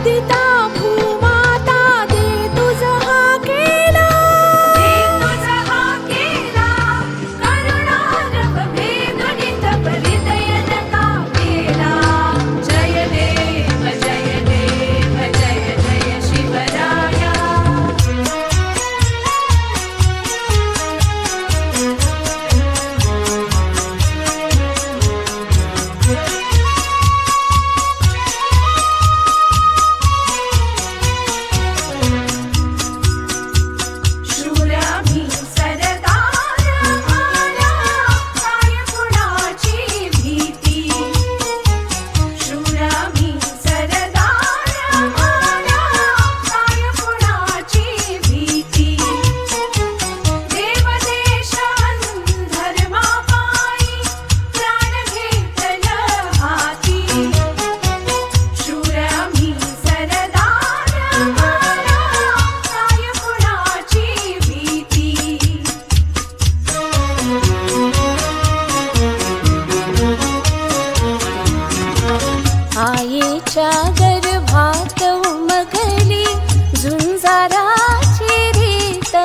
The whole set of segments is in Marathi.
उदिता भूमाता दे तुझ हा केला, करुणारव भेदुनित परिदयन का केला. जय देव जय देव जय जय शिवराया. शूरामी सरदार आला, काय कुणाची भीती. शूरामी सरदार आला, काय कुणाची भीती. देवदेशान धर्मापायी प्राण घेतल हाती. शूरामी सरदार आला, काय कुणाची भीती. आईच्या गर्भात उमगली झुंजाराची रीत.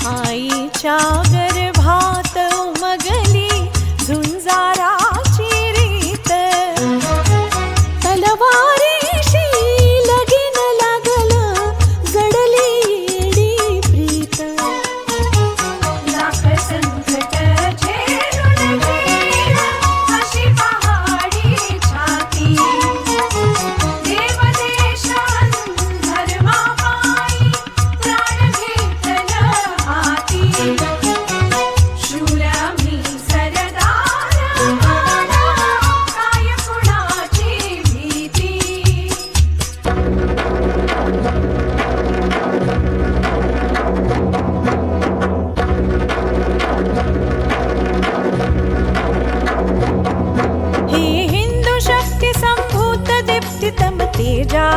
आईच्या गर्भात उमगली झुंजाराची रीत. तलवारीशी लगीन लागलं, जडली येडी प्रीत. लाख संकट झेलून गेला, अशी पहाडी छाती. देवदेशान धर्मापायी प्राण घेतल हाती. शूरामी सरदार आला, काय कुणाची भीती. हे हिंदू शक्ती संभूत दीप्तितम तेजा.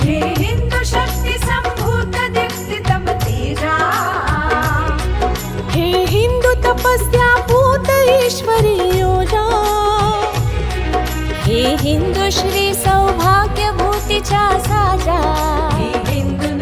हे हिंदू शक्ती संभूत दीप्तितम तेजा. हे हिंदू तपस्या भूत ईश्वरी योजा. हे हिंदू श्री सौभाग्य भूतीच्या साजा. हे हिंदू